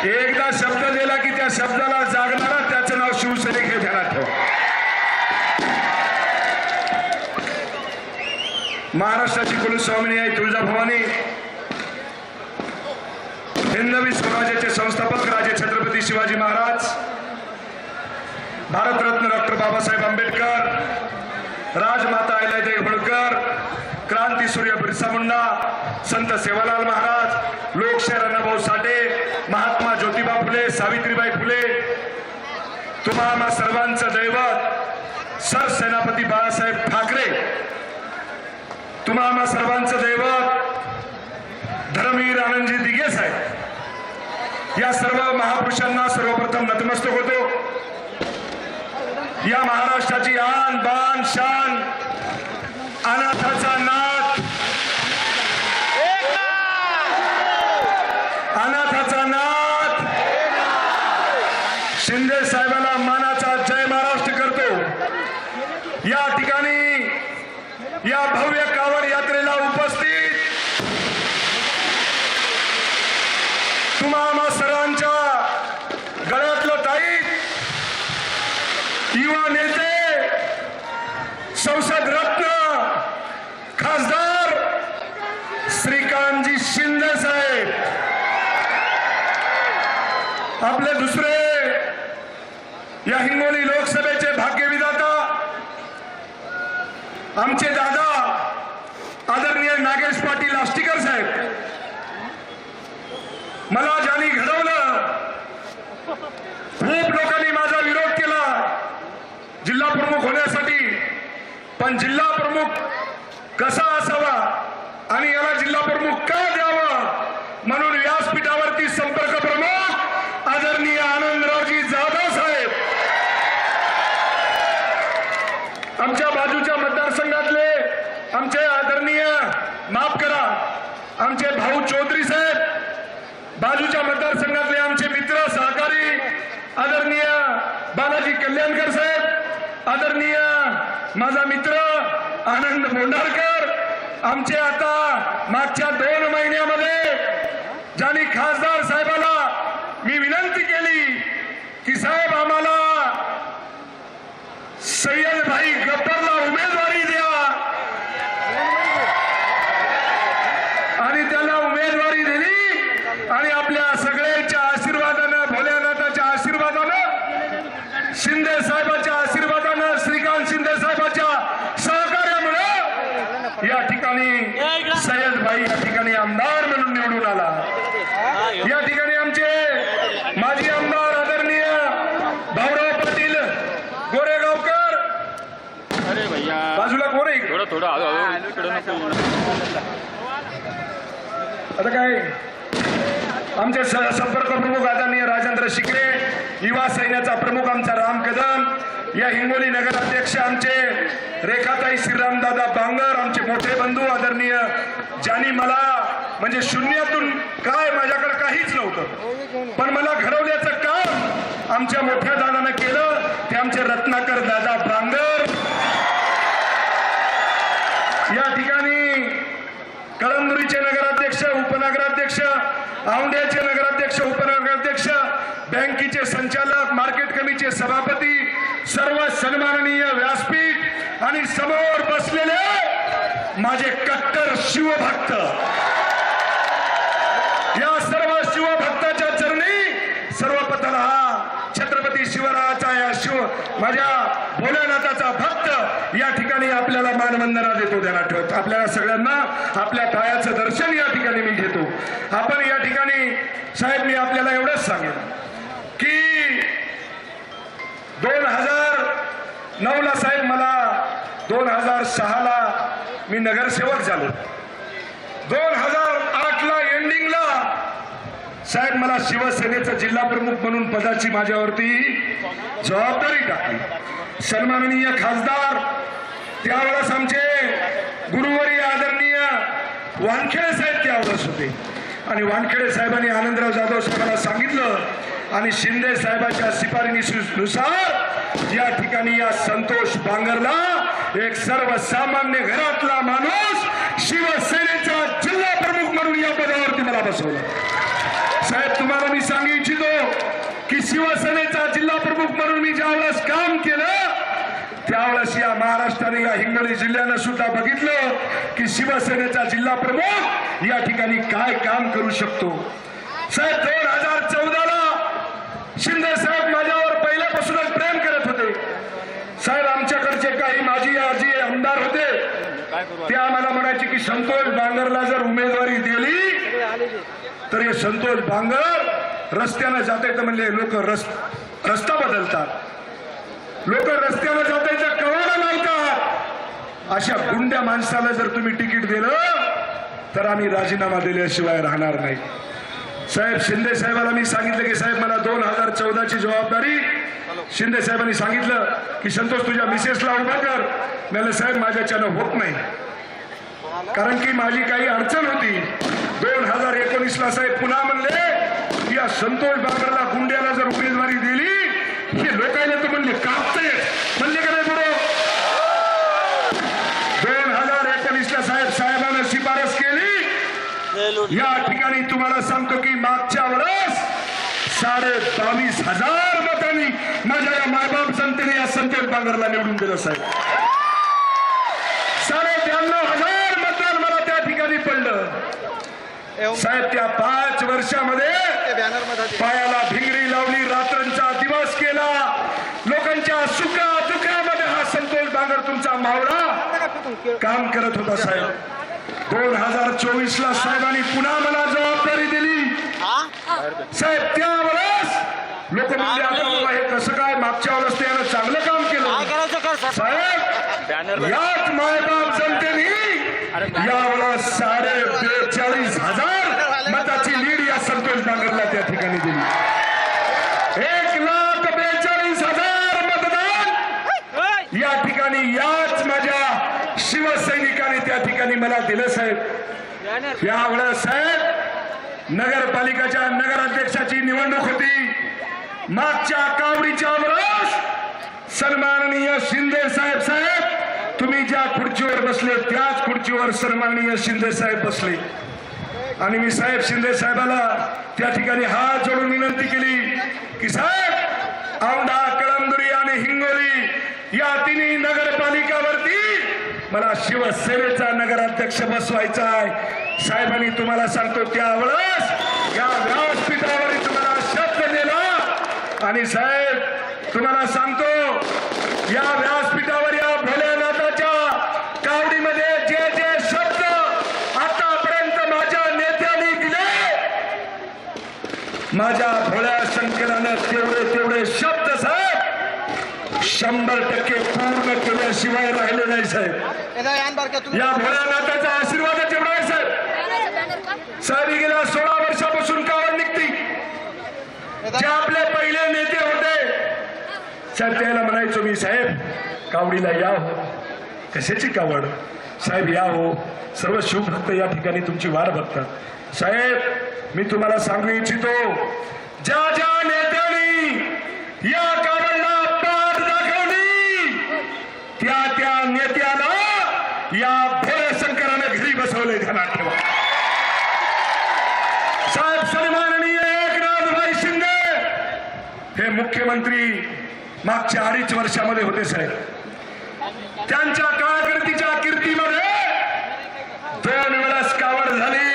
एकदा शब्द दिला की त्या शब्दाला जागणारा त्याचं नाव शिवसैनिक हे ध्यानात ठेवा. महाराष्ट्राची कुलस्वामिनी आहे तुळजाभवानी, हिंदवी स्वराज्याचे संस्थापक राजे छत्रपती शिवाजी महाराज, भारतरत्न डॉक्टर बाबासाहेब आंबेडकर, राजमाता अहिल्यादेवी होळकर, क्रांतीसूर्य बिरसा मुंडा, संत सेवालाल महाराज, लोकशाहीर अण्णाभाऊ साठे, महात्मा ज्योतिबा फुले, सावित्रीबाई फुले, तुम्हा आम्हा सर्वांचं दैवत सरसेनापती बाळासाहेब ठाकरे, तुम्हा आम्हा सर्वांचं दैवत धर्मवीर आनंदजी दिघे साहेब, या सर्व महापुरुषांना सर्वप्रथम नतमस्तक होतो. या महाराष्ट्राची आन बान शान, अनाथाचा नाथ, अनाथाचा नाथ शिंदे साहेबांना मानाचा जय महाराष्ट्र करतो. या ठिकाणी या भव्य कावड यात्रेला उपस्थित तुम्हा आम्हा सर्वांच्या गळ्यातलं ताईत युवा नेते, संसद रत्न खासदार श्रीकांतजी शिंदे साहेब, आपले दुसरे या हिंगोली लोकसभेचे भाग्यविधाता आमचे दादा आदरणीय नागेश पाटील आष्टीकर साहेब, मला ज्यांनी घडवलं, खूप लोकांनी माझा विरोध केला जिल्हा प्रमुख होण्यासाठी, पण जिल्हा प्रमुख कसा असावा आणि याला जिल्हा प्रमुख का द्यावा म्हणून व्यासपीठावरती संपर्क प्रमुख आदरणीय आनंदरावजी जाधव साहेब, आमच्या बाजूच्या मतदारसंघातले आमचे आदरणीय, माफ करा, आमचे भाऊ चौधरी साहेब, बाजूच्या मतदारसंघातले आमचे मित्र सहकारी आदरणीय बालाजी कल्याणकर साहेब, आदरणीय माझा मित्र आनंद मोंढारकर, आमचे आता मागच्या 2 महिन्यामध्ये ज्यांनी खासदार साहेबाला मी विनंती केली की साहेब आम्हाला सय्यद भाई गब्बरला उमेदवारी द्या, आणि त्याला उमेदवारी दिली आणि आपल्या सगळ्यांच्या आशीर्वादानं, भोलेनाथाच्या आशीर्वादानं, शिंदे साहेबाच्या आशीर्वादानं, श्रीकांत शिंदे साहेबाच्या सहकार्यामुळे या ठिकाणी सय्यद भाई या ठिकाणी आमदार म्हणून निवडून आला. या ठिकाणी आमचे माजी आमदार आदरणीय भाऊराव पाटील गोरेगावकर, बाजूला कोण आहे थोडं आता काय, आमचे संपर्क प्रमुख आदरणीय राजेंद्र शिकरे, युवा सैन्याचा प्रमुख आमचा राम कदम, या हिंगोली नगराध्यक्ष आमचे रेखाताई श्रीरामदादा बांगर, आमचे मोठे बंधू आदरणीय ज्यांनी मला म्हणजे शून्यातून काय माझ्याकडे काहीच नव्हतं पण मला घडवण्याचं काम आमच्या मोठ्या दादानं केलं, ते आमचे रत्नाकर दादा बांगर. या ठिकाणी कळमनुरीचे नगराध्यक्ष, उपनगराध्यक्ष, औंढ्याचे नगराध्यक्ष, उपनगराध्यक्ष, बँकेचे संचालक, मार्केट कमिटीचे सभापती, सर्व सन्माननीय व्यासपीठ आणि समोर बसलेले माझे कट्टर शिवभक्त, या सर्व शिवभक्ताच्या चरणी सर्वप्रथम हा छत्रपती शिवरायाचा या माझ्या भोलेनाथाचा भक्त या ठिकाणी आपल्याला मानवंदना देतो. ध्यानात ठेवतो, आपल्याला सगळ्यांना आपल्या पायाचं दर्शन या ठिकाणी मी घेतो. आपण या ठिकाणी साहेब मी आपल्याला एवढंच सांगेन की 2009 ला साहेब, मला 2006 ला मी नगरसेवक झालो, 2008 ला एंडिंगला साहेब मला शिवसेनेचा जिल्हा प्रमुख म्हणून पदाची माझ्यावरती जबाबदारी टाकली. सन्माननीय खासदार त्यावेळेस आमचे गुरुवर्य आदरणीय वानखेडे साहेब त्यावेळेस होते आणि वानखेडे साहेबांनी आनंदराव जाधव साहेबांना सांगितलं आणि शिंदे साहेबांच्या शिफारशीनुसार या ठिकाणी या संतोष बांगरला, एक सर्वसामान्य घरातला माणूस, शिवसेनेचा जिल्हा प्रमुख म्हणून या पदावरती मला बसवलं. साहेब तुम्हाला मी सांगू इच्छितो प्रमुख म्हणून मी ज्यावेळेस काम केलं त्यावेळेस या महाराष्ट्राने या हिंगोली जिल्ह्यानं सुद्धा बघितलं की शिवसेनेचा जिल्हा प्रमुख या ठिकाणी काय काम करू शकतो. साहेब 2014 ला शिंदे साहेब माझ्यावर पहिल्यापासूनच प्रेम करत होते. साहेब आमच्याकडचे काही माजी आजी आमदार होते ते आम्हाला म्हणायचे की संतोष बांगरला जर उमेदवारी दिली तर हे संतोष बांगर रस्त्याने जाते तर म्हणले लोक रस्ता बदलतात, लोक रस्त्यावर जातायचा कवाडा लावतात. अशा गुंड्या माणसाला जर तुम्ही तिकीट दिलं तर आम्ही राजीनामा दिल्याशिवाय राहणार नाही. साहेब शिंदे साहेबाला मी सांगितलं की साहेब मला 2014 ची जबाबदारी शिंदे साहेबांनी सांगितलं की संतोष तुझ्या मिसेसला उभा कर. मला साहेब माझ्याच्यानं होत नाही कारण की माझी काही अडचण होती. 2019 ला साहेब पुन्हा म्हणले की या संतोष बाबरला गुंड्याला जर उमेदवारी दिली हे लोकांना तर म्हणले कापते म्हणले का नाही बरोबर. 2019 ला साहेबांना शिफारस केली. या ठिकाणी तुम्हाला सांगतो की मागच्या वेळेस 22,500 मतांनी माझ्या या मायबाप जनतेने या संतोष बांगरला निवडून दिलं. साहेब 93,000 मतदान मला त्या ठिकाणी पडलं. साहेब त्या 5 वर्षामध्ये पायाला भिंगरी लावली, रात्रांचा दिवस केला, लोकांच्या सुखा दुःखामध्ये हा संतोष बांगर तुमचा मावळा काम करत होता. साहेब 2024 ला साहेबांनी पुन्हा मला जबाबदारी दिली. साहेब त्यावेळेस लोक म्हणजे आता बाबा हे कसं काय मागच्या वेळेस त्यानं चांगलं काम केलं. साहेब याच मायबाप जनतेने यावेळेस 42,000 मताची लीड या संतोष बांगरला त्या ठिकाणी दिली. 1,42,000 मतदान या ठिकाणी याच माझ्या शिवसैनिकांनी त्या ठिकाणी मला दिलं. साहेब यावेळेस साहेब नगरपालिकेच्या नगराध्यक्षाची निवडणूक होती. मागच्या कावडीच्या वेळेस सन्माननीय शिंदे साहेब तुम्ही ज्या खुर्चीवर बसले त्याच खुर्चीवर सन्माननीय शिंदे साहेब बसले आणि मी साहेब शिंदे साहेबाला त्या ठिकाणी हात जोडून विनंती केली की साहेब औंढा, कळमनुरी आणि हिंगोली या तिन्ही नगरपालिकावरती मला शिवसेनेचा नगराध्यक्ष बसवायचा आहे. साहेबांनी तुम्हाला सांगतो त्यावेळेस या व्यासपीठावर तुम्हाला शब्द दिला आणि साहेब तुम्हाला सांगतो या व्यासपीठावर या भोलेनाथाच्या कावडीमध्ये जे जे शब्द आतापर्यंत माझ्या नेत्यांनी दिले, माझ्या भोळ्या शंकरानं तेवढे शब्द साहेब 100% पूर्ण केल्याशिवाय राहिले नाही. साहेब या भोळ्यानाथाचा आशीर्वाद तेवढा आहे. साहेब गेल्या 16 वर्षापासून कावड निघती. जे आपले पहिले नेते होते साहेब त्याला म्हणायचो मी साहेब कावडीला या हो. कशाची कावड साहेब या हो. सर्व शिवभक्त या ठिकाणी तुमची वाट बघतात. साहेब मी तुम्हाला सांगू इच्छितो ज्या ज्या नेत्यांनी या कावडला पाठ दाखवली त्या नेत्याला या भोळे शंकराने घरी बसवले. ध्यानात ठेवा. साहेब सन्माननीय एकनाथभाई शिंदे हे मुख्यमंत्री मागच्या 2.5 वर्षामध्ये होते. साहेब त्यांच्या कारकिर्दीच्या कीर्तीमध्ये 2 वेळेस कावड झाली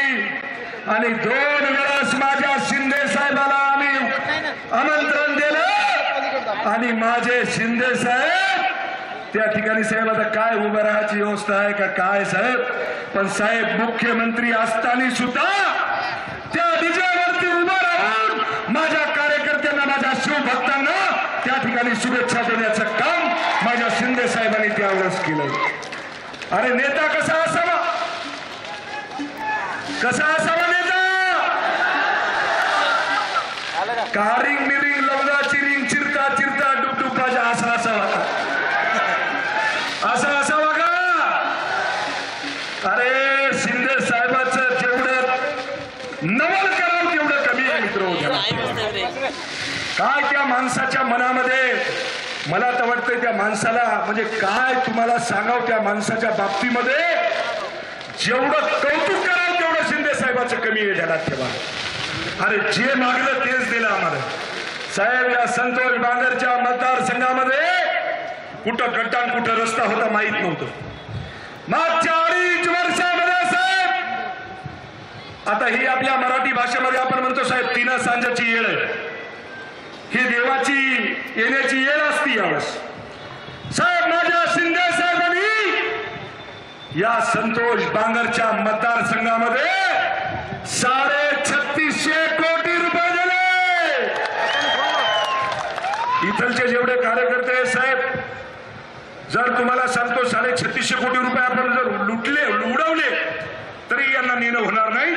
आणि 2 वेळेस माझ्या शिंदे साहेबाला आम्ही आमंत्रण दिलं आणि माझे शिंदे साहेब त्या ठिकाणी साहेब आता काय उभं राहायची व्यवस्था आहे का काय साहेब, पण साहेब मुख्यमंत्री असताना सुद्धा त्या विजयावरती उभं राहून माझ्या कार्यकर्त्यांना, माझ्या शिवभक्तांना त्या ठिकाणी शुभेच्छा देण्याचं काम माझ्या शिंदे साहेबांनी त्यावेळेस केलं. अरे नेता कसा असावा, कसा असावा नेता? कारिंग मिरिंग लवगा चिरिंग चिरता चिरता डुबडुबाजा असा असावा का? असा असावा का? अरे शिंदे साहेबांचं जेवढं नवल करावं तेवढं कमी आहे मित्र. काय त्या माणसाच्या मनामध्ये, मला तर वाटतंय त्या माणसाला म्हणजे काय तुम्हाला सांगावं, त्या माणसाच्या बाबतीमध्ये जेवढं कौतुक करावं तेवढं शिंदे साहेबांचं कमी आहे. ध्यानात ठेवा. अरे जे मागलं तेच दिलं आम्हाला. साहेब या संतोष बांगरच्या मतदारसंघामध्ये कुठं गड्डा आणि कुठं रस्ता होता माहित नव्हतं. मागच्या 2.5 वर्षामध्ये साहेब, आता ही आपल्या मराठी भाषेमध्ये आपण म्हणतो साहेब, 3 सांजेची येळ आहे. ही देवाची येण्याची येळ असती यावेळेस. साहेब माझ्या शिंदे साहेबांनी या संतोष बांगरच्या मतदारसंघामध्ये 3650 कोटी रुपये दिले. इथलचे जेवढे कार्यकर्ते साहेब, जर तुम्हाला सांगतो 3650 कोटी रुपये आपण जर उडवले तरी यांना नेणं होणार नाही.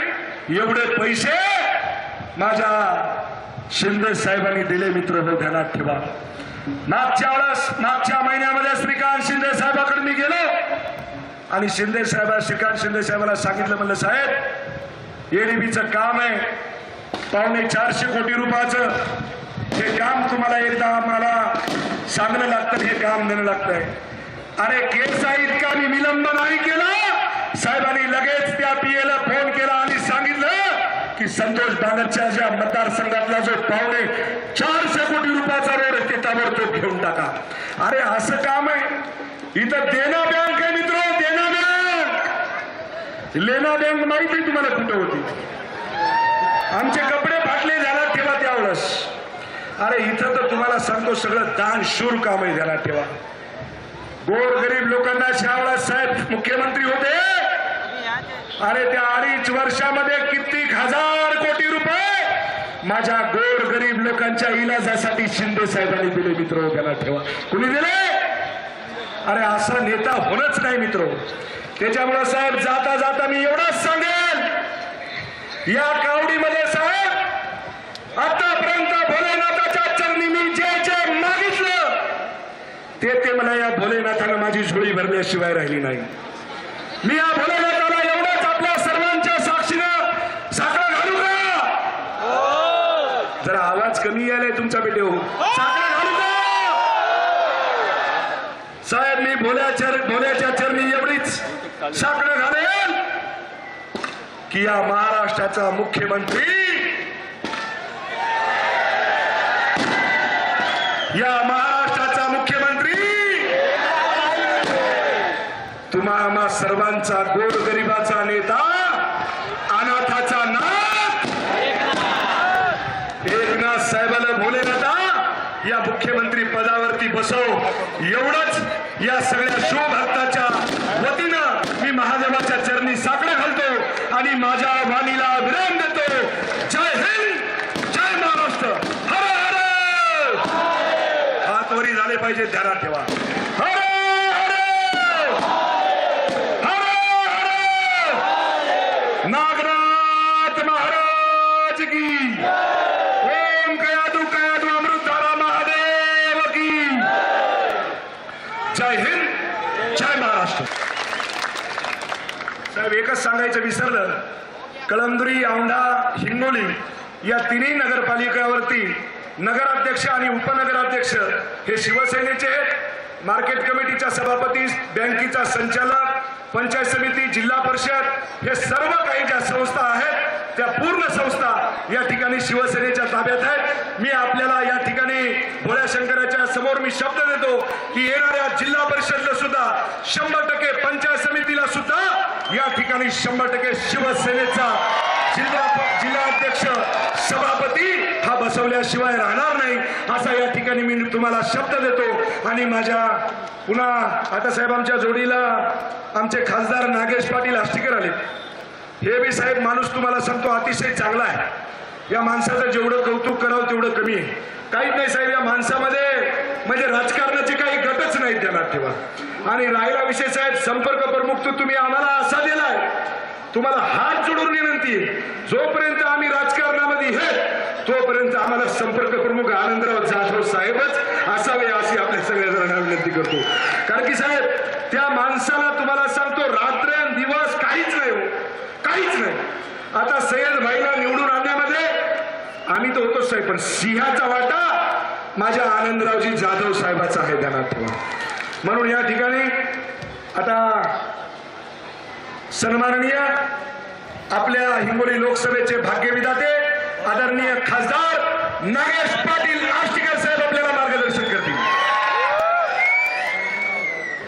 एवढे पैसे माझ्या शिंदे साहेबांनी दिले. मित्र हो, ध्यानात ठेवा. मागच्या महिन्यामध्ये श्रीकांत शिंदे साहेबांकडे मी गेलो आणि श्रीकांत शिंदे साहेबांना सांगितलं, म्हणलं साहेब एडीबीचं काम आहे 450 कोटी रुपयाचं. हे काम तुम्हाला एकदा आम्हाला सांगणं लागतं, हे काम देणं लागतंय. अरे केसा इतका मी विलंब नाही केला. साहेबांनी लगेच त्या पीएला फोन केला आणि सांगितलं की संतोष बांगरच्या ज्या मतदारसंघातला जो 450 कोटी रुपयाचा रोड आहे ते ताबडतोब घेऊन टाका. अरे असं काम आहे. इथं देना बँक आहे मित्र, देना बँक. लेना बँक माहिती तुम्हाला कुठं होती? आमचे कपडे फाटले झाला ठेवा त्यावेळेस. अरे इथं तर तुम्हाला सांगतो सगळं दानशूर काम आहे, ध्यानात ठेवा. गोरगरीब लोकांना शाहवाला साहेब मुख्यमंत्री होते. अरे त्या 2.5 वर्षामध्ये कित्येक हजार कोटी रुपये माझ्या गोरगरीब लोकांच्या इलाजासाठी शिंदे साहेबांनी दिले. मित्र ध्यानात ठेवा. कुणी दिले? अरे असा नेता होणंच नाही मित्र. त्याच्यामुळे साहेब जाता जाता मी एवढंच सांगेल, या कावडीमध्ये साहेब आतापर्यंत भोलेनाथाच्या चरणी मी जे जे मागितलं ते मला या भोलेनाथानं माझी झोळी भरल्याशिवाय राहिली नाही. मी या भोलेनाथाला एवढंच आपल्या सर्वांच्या साक्षीनं साखर घालू का? जरा आवाज कमी यायलाय तुमच्या बेटे हो. साखर घालू का साहेब? मी भोल्याच्या चरणी एवढीच साखर घालेल की या महाराष्ट्राचा मुख्यमंत्री, या महाराष्ट्राचा मुख्यमंत्री तुम्हा सर्वांचा गोरगरिबाचा नेता, अनाथाचा नाथ एकनाथ साहेबाला भोलेनाथा या मुख्यमंत्री पदावरती बसव, एवढंच या सगळ्या शिवभक्ताच्या वतीनं मी महादेवाच्या चरणी साकडे घालतो आणि माझ्या वाणीला विराम देतो. जय हिंद, जय महाराष्ट्र. हर हर. हात वरी झाले पाहिजे, ध्यानात ठेवा. हर हर हर हर. नागनाथ महाराज की. ओम कयादू कयादू अमृतधारा महादेव की. जय हिंद, जय महाराष्ट्र. साहेब एकच सांगायचं विसरलं, कळमनुरी, औंढा, हिंगोली या 3 नगरपालिकावरती नगराध्यक्ष आणि उपनगराध्यक्ष हे शिवसेनेचे आहेत. मार्केट कमिटीचा सभापती, बँकेचा संचालक, पंचायत समिती, जिल्हा परिषद हे सर्व काही ज्या संस्था आहेत त्या पूर्ण संस्था या ठिकाणी शिवसेनेच्या ताब्यात आहेत. मी आपल्याला या ठिकाणी भोळ्या शंकराच्या समोर मी शब्द देतो की येणाऱ्या जिल्हा परिषदला सुद्धा 100%, पंचायत समितीला सुद्धा या ठिकाणी 100% शिवसेनेचा जिल्हाध्यक्ष, सभापती हा बसवल्याशिवाय राहणार नाही, असा या ठिकाणी मी तुम्हाला शब्द देतो. आणि माझ्या पुन्हा आता साहेब आमच्या जोडीला आमचे खासदार नागेश पाटील आष्टीकर आले. हे बी साहेब माणूस तुम्हाला सांगतो अतिशय चांगला आहे. या माणसाचं जेवढं कौतुक करावं तेवढं कमी आहे. काहीच नाही साहेब या माणसामध्ये, म्हणजे राजकारणाचे काही गटच नाहीत, ध्यानात ठेवा. आणि राहिला विषय साहेब संपर्क प्रमुख तो तुम्ही आम्हाला असा दिलाय, तुम्हाला हात जोडून विनंती आहे, जोपर्यंत आम्ही राजकारणामध्ये हे तोपर्यंत आम्हाला संपर्क प्रमुख आनंदराव जाधव साहेबच असावे अशी आपल्या सगळ्या जणांना विनंती करतो. कारण की साहेब त्या माणसाला तुम्हाला सांगतो रात्रंदिवस काहीच नाही हो, काहीच नाही. आता सय्यद भाईला निवडून आणण्यामध्ये आम्ही तर होतोच साहेब, पण सिंहाचा वाटा माझ्या आनंदरावजी जाधव साहेबाचा आहे, ध्यानात ठेवा. म्हणून या ठिकाणी आता सन्माननीय आपल्या हिंगोली लोकसभेचे भाग्यविधाते आदरणीय खासदार नागेश